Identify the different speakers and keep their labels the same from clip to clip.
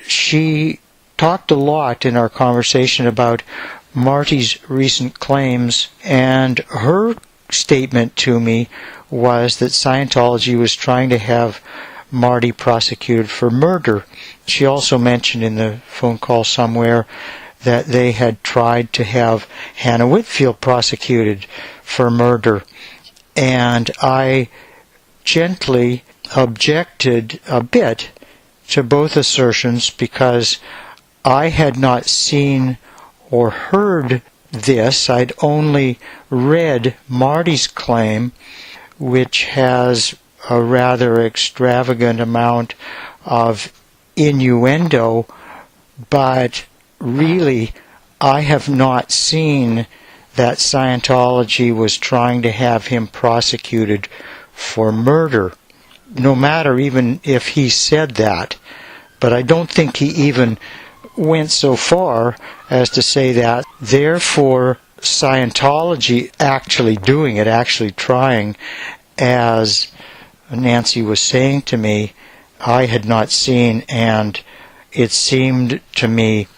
Speaker 1: she talked a lot in our conversation about Marty's recent claims, and her statement to me was that Scientology was trying to have Marty prosecuted for murder. She also mentioned in the phone call somewhere that they had tried to have Hannah Whitfield prosecuted for murder. And I gently objected a bit to both assertions because I had not seen or heard this. I'd only read Marty's claim, which has a rather extravagant amount of innuendo, but really I have not seen that Scientology was trying to have him prosecuted for murder, no matter even if he said that. But I don't think he even went so far as to say that. Therefore, Scientology actually doing it, actually trying, as Nancy was saying to me, I had not seen, and it seemed to me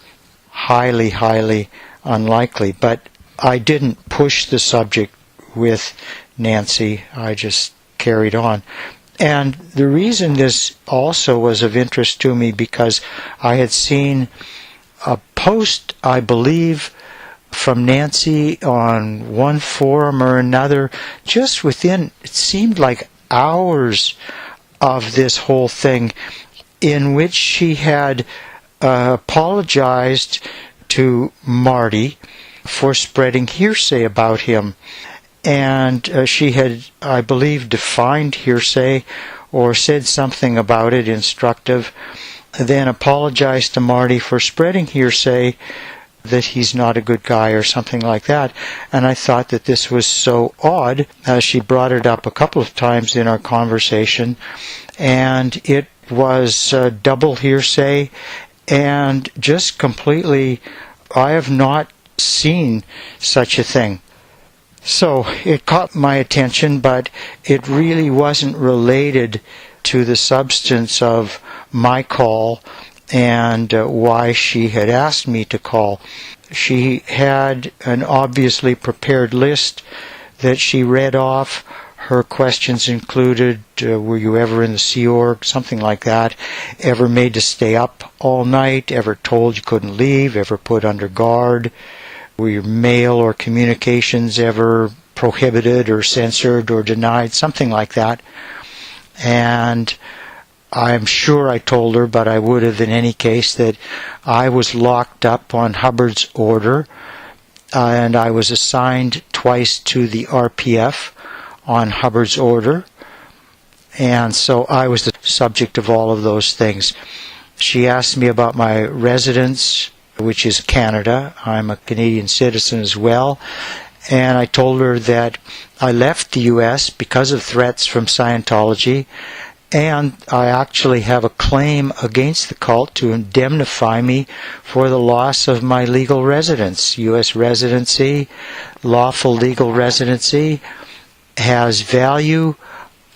Speaker 1: highly, highly unlikely. But I didn't push the subject with Nancy. I just carried on. And the reason this also was of interest to me because I had seen a post, I believe, from Nancy on one forum or another, just within, it seemed like hours of this whole thing, in which she had apologized to Marty for spreading hearsay about him. And she had, I believe, defined hearsay or said something about it instructive, then apologized to Marty for spreading hearsay that he's not a good guy or something like that. And I thought that this was so odd. She brought it up a couple of times in our conversation, and it was double hearsay and just completely, I have not seen such a thing. So it caught my attention, but it really wasn't related to the substance of my call and why she had asked me to call. She had an obviously prepared list that she read off. Her questions included, were you ever in the Sea Org, something like that, ever made to stay up all night, ever told you couldn't leave, ever put under guard, were your mail or communications ever prohibited or censored or denied, something like that. And I'm sure I told her, but I would have in any case, that I was locked up on Hubbard's order, and I was assigned twice to the RPF on Hubbard's order, and so I was the subject of all of those things. She asked me about my residence, which is Canada. I'm a Canadian citizen as well, and I told her that I left the U.S. because of threats from Scientology, and I actually have a claim against the cult to indemnify me for the loss of my legal residence. U.S. residency, lawful legal residency, has value.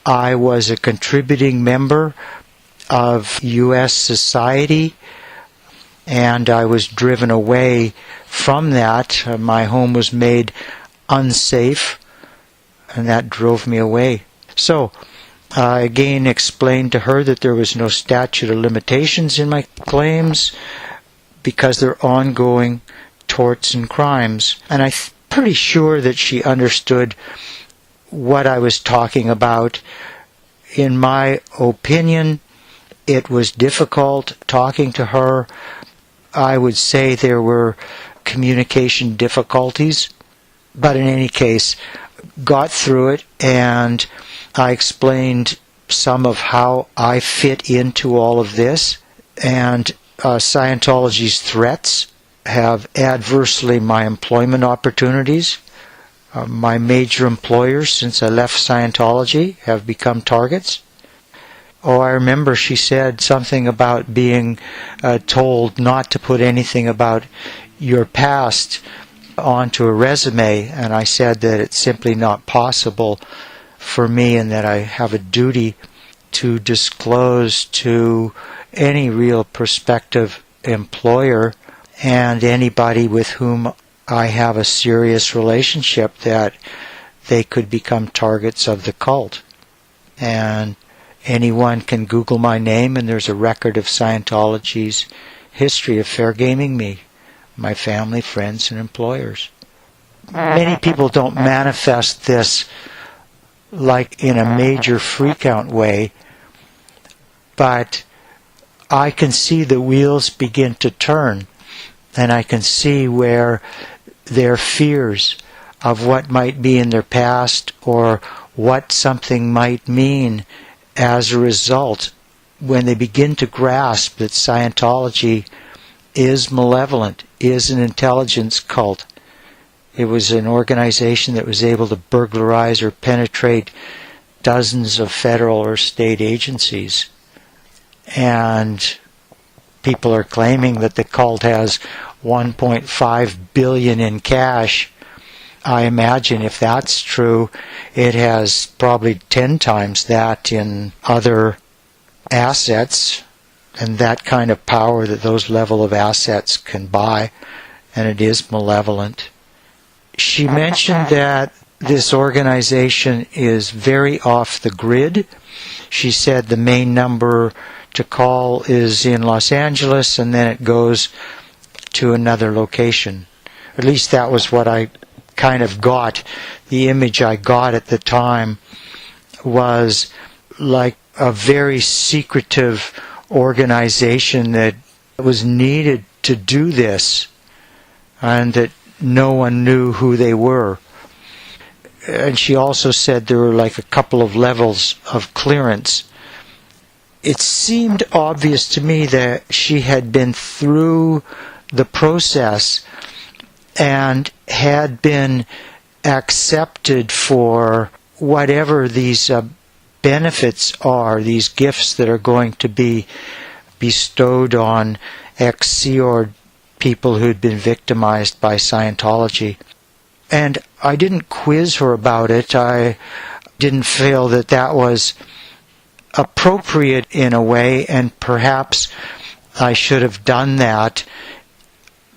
Speaker 1: I was a contributing member of U.S. society, and I was driven away from that. My home was made unsafe, and that drove me away. So I again explained to her that there was no statute of limitations in my claims because they're ongoing torts and crimes. And I'm pretty sure that she understood what I was talking about. In my opinion, it was difficult talking to her. I would say there were communication difficulties, but in any case, got through it, and I explained some of how I fit into all of this, and Scientology's threats have adversely my employment opportunities. My major employers since I left Scientology have become targets. Oh, I remember she said something about being told not to put anything about your past onto a resume, and I said that it's simply not possible for me and that I have a duty to disclose to any real prospective employer and anybody with whom I have a serious relationship that they could become targets of the cult. And anyone can Google my name, and there's a record of Scientology's history of fair gaming me, my family, friends, and employers. Many people don't manifest this like in a major freak-out way, but I can see the wheels begin to turn, and I can see where their fears of what might be in their past or what something might mean as a result, when they begin to grasp that Scientology is malevolent, is an intelligence cult. It was an organization that was able to burglarize or penetrate dozens of federal or state agencies. And people are claiming that the cult has $1.5 billion in cash. I imagine if that's true, it has probably 10 times that in other assets, and that kind of power that those level of assets can buy, and it is malevolent. She mentioned that this organization is very off the grid. She said the main number to call is in Los Angeles, and then it goes to another location. At least that was what I kind of got. The image I got at the time was like a very secretive organization that was needed to do this, and that no one knew who they were. And she also said there were like a couple of levels of clearance. It seemed obvious to me that she had been through the process and had been accepted for whatever these benefits are, these gifts that are going to be bestowed on ex-Sea people who'd been victimized by Scientology. And I didn't quiz her about it. I didn't feel that that was appropriate in a way, and perhaps I should have done that.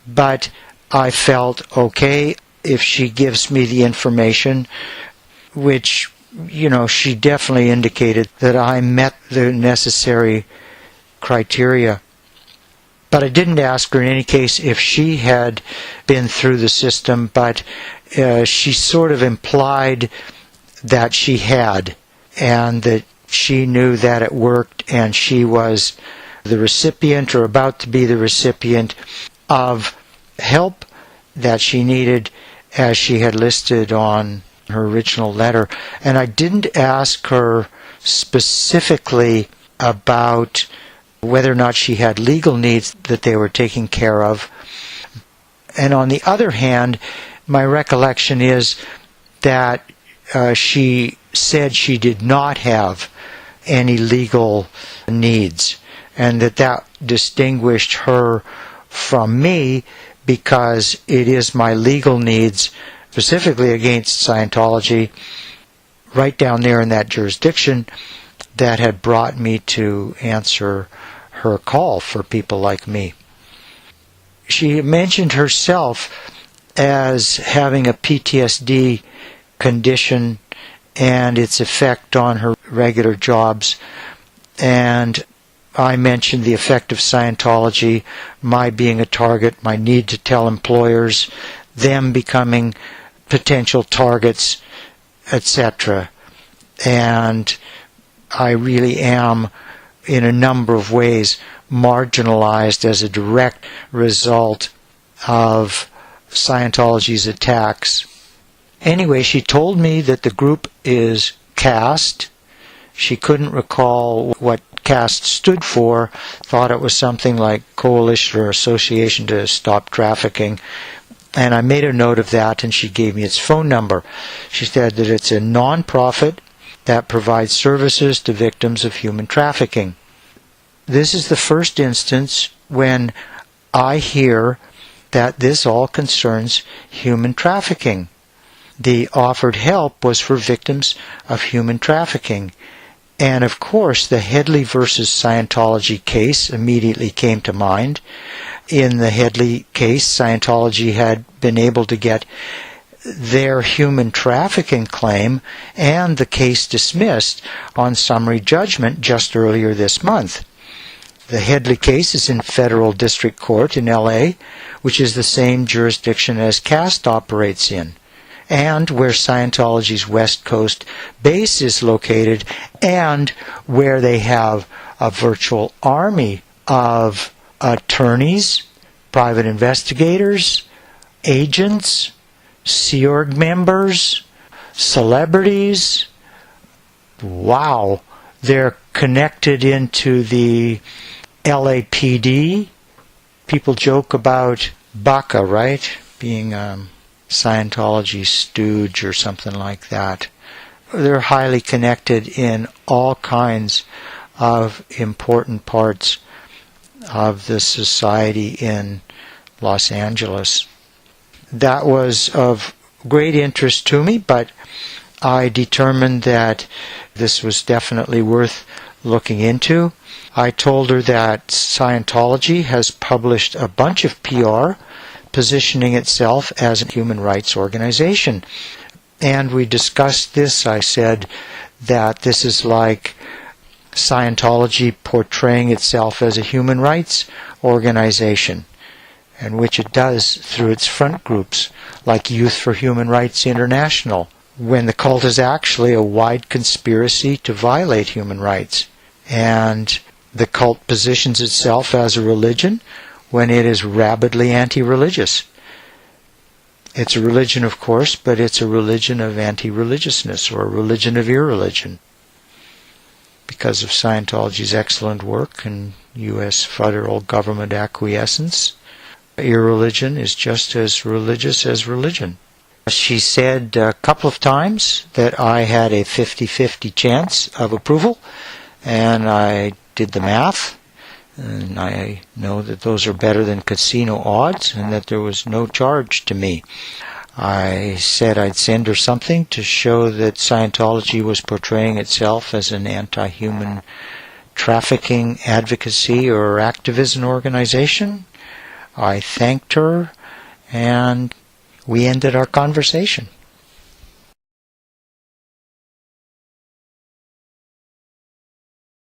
Speaker 1: But I felt, okay, if she gives me the information, which, she definitely indicated that I met the necessary criteria. But I didn't ask her in any case if she had been through the system, but she sort of implied that she had, and that she knew that it worked, and she was the recipient or about to be the recipient of help that she needed as she had listed on her original letter. And I didn't ask her specifically about whether or not she had legal needs that they were taking care of. And on the other hand, my recollection is that she said she did not have any legal needs, and that distinguished her from me, because it is my legal needs, specifically against Scientology, right down there in that jurisdiction, that had brought me to answer her call for people like me. She mentioned herself as having a PTSD condition and its effect on her regular jobs, and I mentioned the effect of Scientology, my being a target, my need to tell employers, them becoming potential targets, etc. And I really am, in a number of ways, marginalized as a direct result of Scientology's attacks. Anyway, she told me that the group is caste. She couldn't recall what caste stood for, thought it was something like Coalition or Association to Stop Trafficking. And I made a note of that, and she gave me its phone number. She said that it's a non-profit that provides services to victims of human trafficking. This is the first instance when I hear that this all concerns human trafficking. The offered help was for victims of human trafficking. And of course, the Headley versus Scientology case immediately came to mind. In the Headley case, Scientology had been able to get their human trafficking claim and the case dismissed on summary judgment just earlier this month. The Headley case is in federal district court in L.A., which is the same jurisdiction as CAST operates in, and where Scientology's West Coast base is located, and where they have a virtual army of attorneys, private investigators, agents, Sea Org members, celebrities. Wow, they're connected into the LAPD. People joke about Baca, right? Being Scientology stooge or something like that. They're highly connected in all kinds of important parts of the society in Los Angeles. That was of great interest to me, but I determined that this was definitely worth looking into. I told her that Scientology has published a bunch of PR positioning itself as a human rights organization. And we discussed this. I said that this is like Scientology portraying itself as a human rights organization, and which it does through its front groups, like Youth for Human Rights International, when the cult is actually a wide conspiracy to violate human rights. And the cult positions itself as a religion when it is rabidly anti-religious. It's a religion, of course, but it's a religion of anti-religiousness, or a religion of irreligion. Because of Scientology's excellent work and U.S. federal government acquiescence, irreligion is just as religious as religion. She said a couple of times that I had a 50-50 chance of approval, and I did the math, and I know that those are better than casino odds, and that there was no charge to me. I said I'd send her something to show that Scientology was portraying itself as an anti-human trafficking advocacy or activism organization. I thanked her, and we ended our conversation.